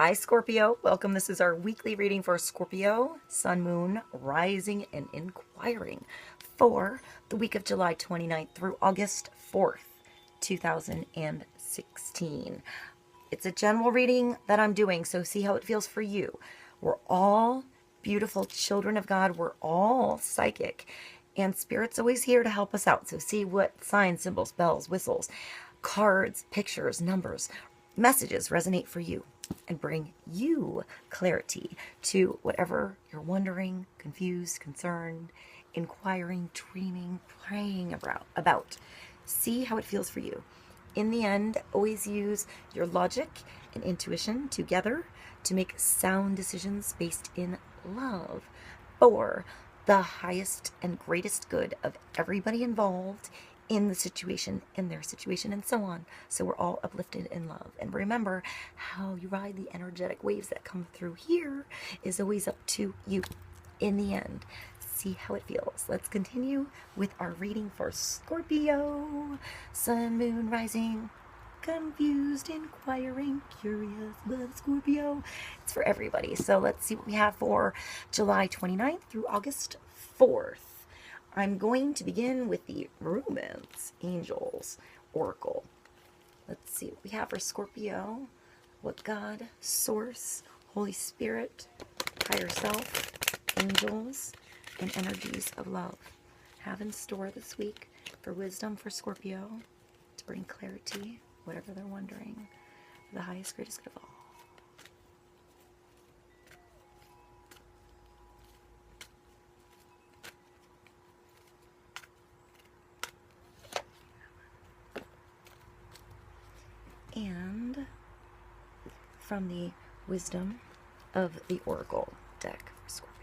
Hi Scorpio, welcome. This is our weekly reading for Scorpio, Sun, Moon, Rising, and Inquiring for the week of July 29th through August 4th, 2016. It's a general reading that I'm doing, so see how it feels for you. We're all beautiful children of God. We're all psychic, and Spirit's always here to help us out. So see what signs, symbols, bells, whistles, cards, pictures, numbers, messages resonate for you and bring you clarity to whatever you're wondering, confused, concerned, inquiring, dreaming, praying about. See how it feels for you. In the end, always use your logic and intuition together to make sound decisions based in love for the highest and greatest good of everybody involved in the situation, in their situation, and so on. So we're all uplifted in love. And remember, how you ride the energetic waves that come through here is always up to you in the end. See how it feels. Let's continue with our reading for Scorpio. Sun, Moon, Rising, confused, inquiring, curious, but Scorpio. It's for everybody. So let's see what we have for July 29th through August 4th. I'm going to begin with the Romance Angels Oracle. Let's see what we have for Scorpio. What God, Source, Holy Spirit, Higher Self, Angels, and energies of love have in store this week for wisdom for Scorpio to bring clarity, whatever they're wondering, for the highest, greatest good of all. And from the Wisdom of the Oracle deck for Scorpio.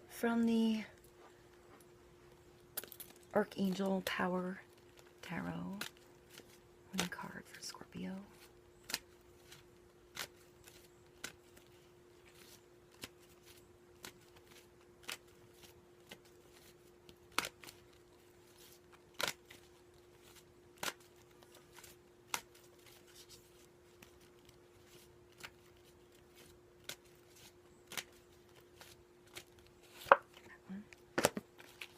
From the Archangel Power Tarot, one card for Scorpio.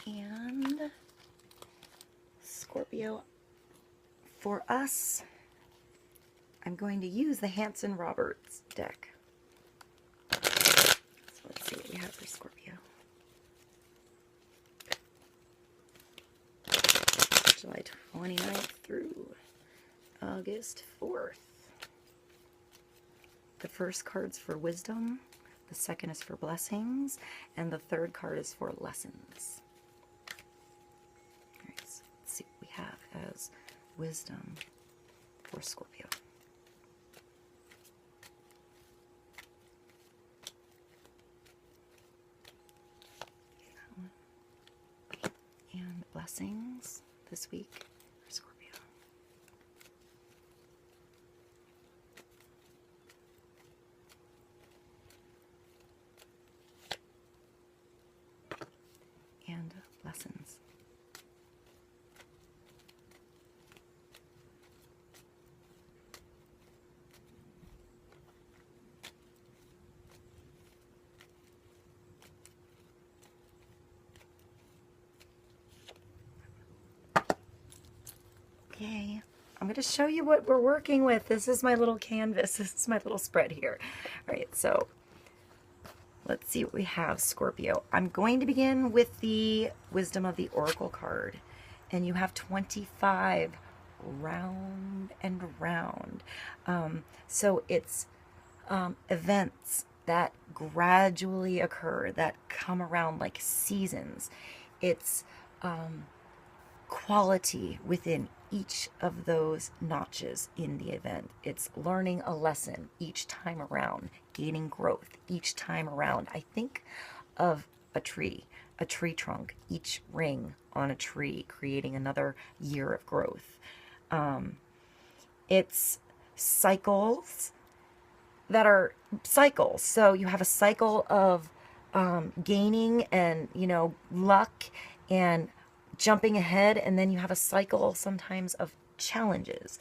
And Scorpio, for us, I'm going to use the Hanson Roberts deck. So let's see what we have for Scorpio. July 29th through August 4th. The first card's for wisdom, the second is for blessings, and the third card is for lessons. Let's see what we have as wisdom for Scorpio. And blessings this week for Scorpio. And lessons. Okay, I'm going to show you what we're working with. This is my little canvas. This is my little spread here. All right, so let's see what we have, Scorpio. I'm going to begin with the Wisdom of the Oracle card. And you have 25 round and round. So it's events that gradually occur, that come around like seasons. It's quality within each of those notches in the event. It's learning a lesson each time around, gaining growth each time around. I think of a tree trunk, each ring on a tree creating another year of growth. It's cycles that are cycles. So you have a cycle of gaining and, luck and jumping ahead, and then you have a cycle sometimes of challenges.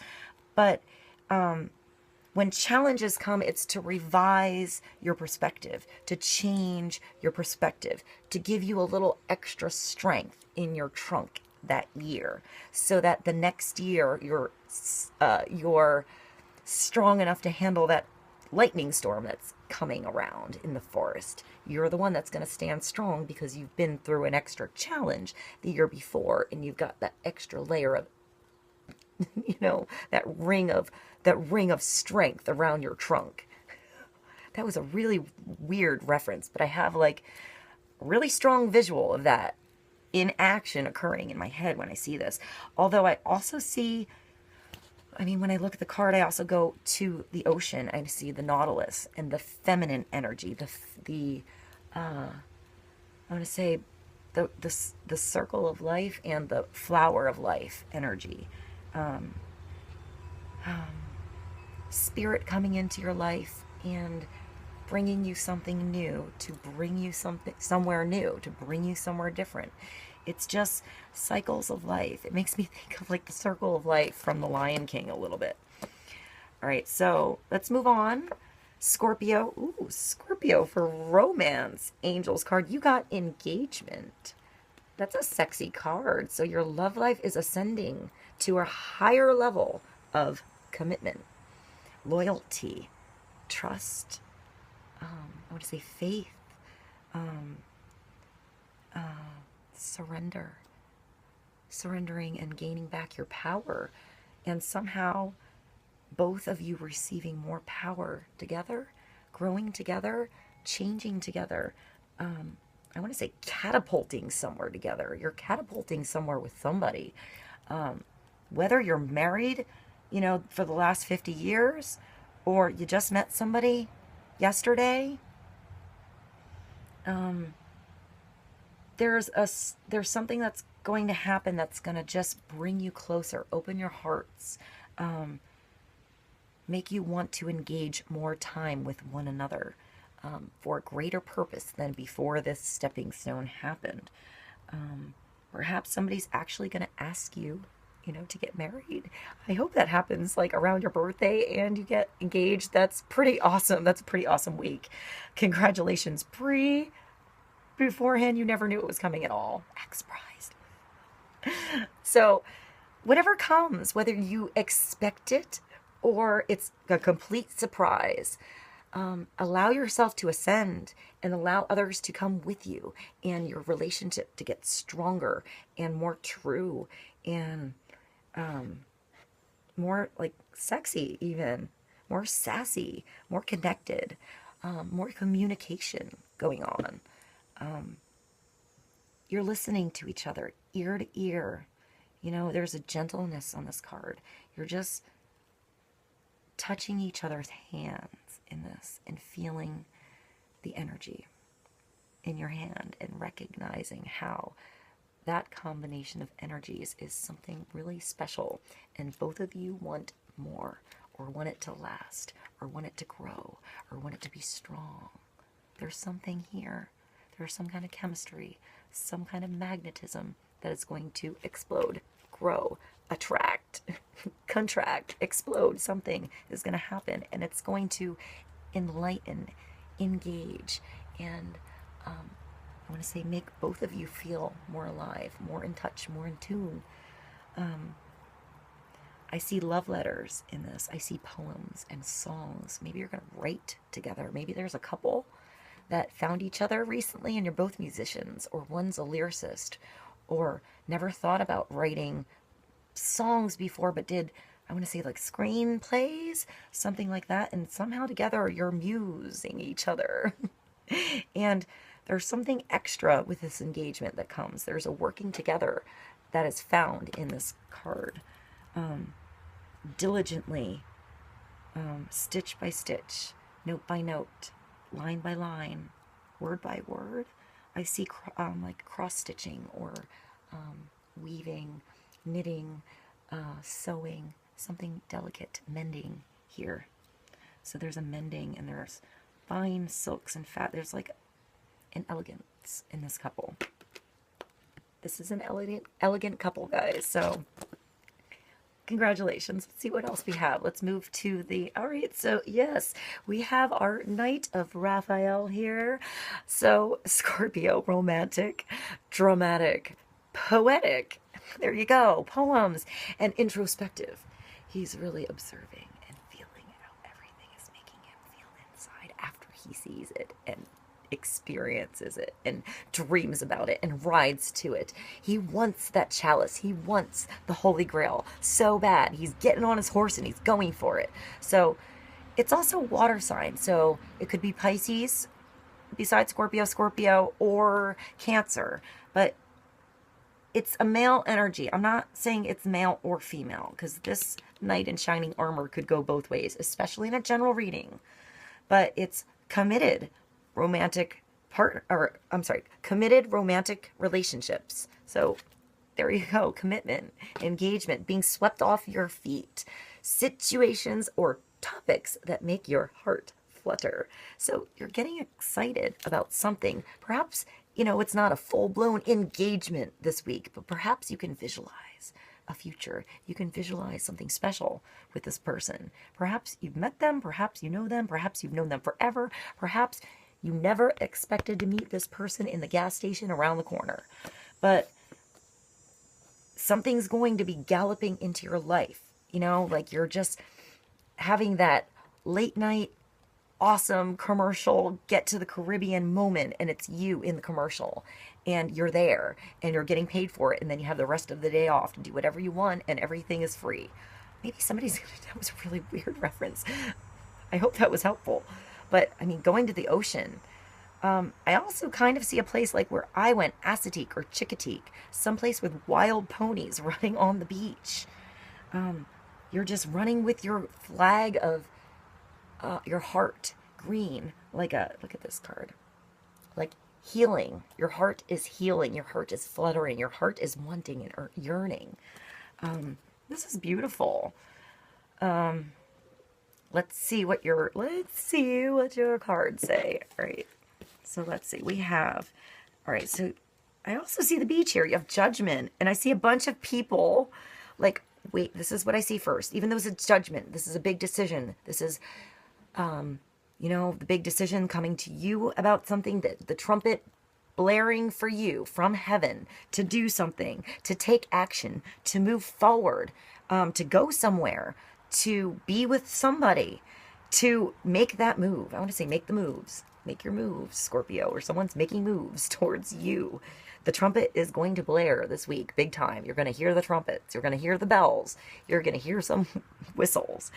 But when challenges come, it's to revise your perspective, to change your perspective, to give you a little extra strength in your trunk that year, so that the next year you're strong enough to handle that lightning storm that's coming around in the forest. You're the one that's going to stand strong because you've been through an extra challenge the year before, and you've got that extra layer of that ring of strength around your trunk. That was a really weird reference, but I have like a really strong visual of that in action occurring in my head when I see this. Although I also see, when I look at the card, I also go to the ocean. I see the Nautilus and the feminine energy, I want to say the circle of life and the flower of life energy. Spirit coming into your life and bringing you something new, to bring you somewhere new, to bring you somewhere different. It's just cycles of life. It makes me think of like the circle of life from The Lion King a little bit. All right, so let's move on. Scorpio. Ooh, Scorpio for romance. Angels card. You got engagement. That's a sexy card. So your love life is ascending to a higher level of commitment, loyalty, trust. I want to say faith, surrendering and gaining back your power, and somehow both of you receiving more power together, growing together, changing together. I want to say catapulting somewhere together. You're catapulting somewhere with somebody. Whether you're married, for the last 50 years, or you just met somebody yesterday, there's something that's going to happen that's going to just bring you closer, open your hearts, make you want to engage more time with one another, for a greater purpose than before this stepping stone happened. Perhaps somebody's actually going to ask you, to get married. I hope that happens like around your birthday and you get engaged. That's pretty awesome. That's a pretty awesome week. Congratulations. Beforehand, you never knew it was coming at all. Act surprised. So whatever comes, whether you expect it or it's a complete surprise, allow yourself to ascend and allow others to come with you, and your relationship to get stronger and more true and more like sexy, even more sassy, more connected, more communication going on. You're listening to each other ear to ear. There's a gentleness on this card. You're just touching each other's hands in this and feeling the energy in your hand and recognizing how that combination of energies is something really special, and both of you want more, or want it to last, or want it to grow, or want it to be strong. There's something here. There's some kind of chemistry, some kind of magnetism that is going to explode, grow, attract, contract, explode. Something is going to happen, and it's going to enlighten, engage, and I want to say make both of you feel more alive, more in touch, more in tune. I see love letters in this. I see poems and songs. Maybe you're going to write together. Maybe there's a couple that found each other recently and you're both musicians, or one's a lyricist, or never thought about writing songs before but did, I want to say, like screenplays, something like that, and somehow together you're musing each other. And there's something extra with this engagement that comes. There's a working together that is found in this card. Diligently, stitch by stitch, note by note, line by line, word by word. I see like cross-stitching or weaving, knitting, sewing, something delicate, mending here. So there's a mending and there's fine silks and fat. There's like an elegance in this couple. This is an elegant couple, guys. So congratulations. Let's see what else we have. Let's move to the, all right, so yes, we have our Knight of Raphael here. So Scorpio, romantic, dramatic, poetic. There you go, poems, and introspective. He's really observing and feeling how everything is making him feel inside after he sees it and experiences it and dreams about it and rides to it. He wants that chalice. He wants the Holy Grail so bad. He's getting on his horse and he's going for it. So it's also water sign. So it could be Pisces, besides Scorpio, Scorpio, or Cancer. But it's a male energy. I'm not saying it's male or female, because this knight in shining armor could go both ways, especially in a general reading. But it's committed romantic committed romantic relationships. So there you go, commitment, engagement, being swept off your feet, situations or topics that make your heart flutter. So you're getting excited about something. Perhaps, you know, it's not a full-blown engagement this week, but perhaps you can visualize a future. You can visualize something special with this person. Perhaps you've met them, perhaps you know them, perhaps you've known them forever, perhaps you never expected to meet this person in the gas station around the corner. But something's going to be galloping into your life. You know, like you're just having that late night, awesome commercial, get to the Caribbean moment, and it's you in the commercial. And you're there, and you're getting paid for it, and then you have the rest of the day off to do whatever you want, and everything is free. Maybe somebody's gonna, that was a really weird reference. I hope that was helpful. But, I mean, going to the ocean. I also kind of see a place like where I went, Assateague or Chincoteague, someplace with wild ponies running on the beach. You're just running with your flag of your heart, green, like a, look at this card, like healing. Your heart is healing. Your heart is fluttering. Your heart is wanting and yearning. This is beautiful. Let's see what your cards say. All right. So let's see. We have, all right. So I also see the beach here. You have judgment, and I see a bunch of people like, wait, this is what I see first. Even though it's a judgment, this is a big decision. This is, you know, the big decision coming to you about something, that the trumpet blaring for you from heaven to do something, to take action, to move forward, to go somewhere, to be with somebody, to make that move. I want to say make the moves. Make your moves, Scorpio, or someone's making moves towards you. The trumpet is going to blare this week, big time. You're going to hear the trumpets. You're going to hear the bells. You're going to hear some whistles.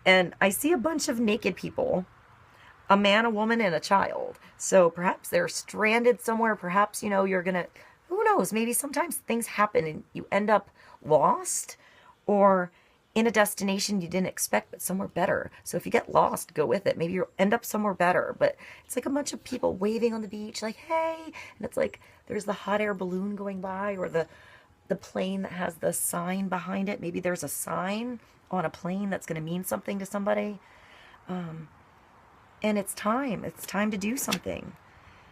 And I see a bunch of naked people, a man, a woman, and a child. So perhaps they're stranded somewhere. Perhaps, you know, you're going to, who knows, maybe sometimes things happen and you end up lost or in a destination you didn't expect, but somewhere better. So if you get lost, go with it. Maybe you'll end up somewhere better. But it's like a bunch of people waving on the beach, like, hey. And it's like there's the hot air balloon going by, or the plane that has the sign behind it. Maybe there's a sign on a plane that's going to mean something to somebody. And it's time. It's time to do something.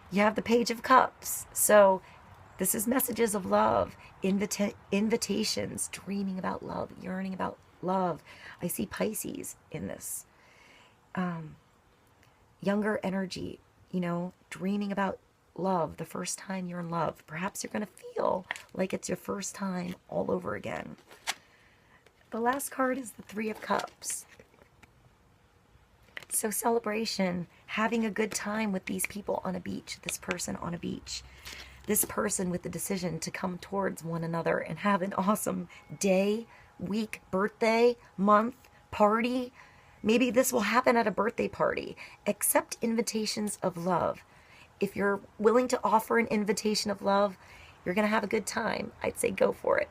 You have the Page of Cups. So this is messages of love, invitations, dreaming about love, yearning about love. I see Pisces in this. Younger energy, you know, dreaming about love, the first time you're in love. Perhaps you're going to feel like it's your first time all over again. The last card is the Three of Cups. So celebration, having a good time with these people on a beach, this person on a beach. This person with the decision to come towards one another and have an awesome day, week, birthday, month, party. Maybe this will happen at a birthday party. Accept invitations of love. If you're willing to offer an invitation of love, you're going to have a good time, I'd say go for it.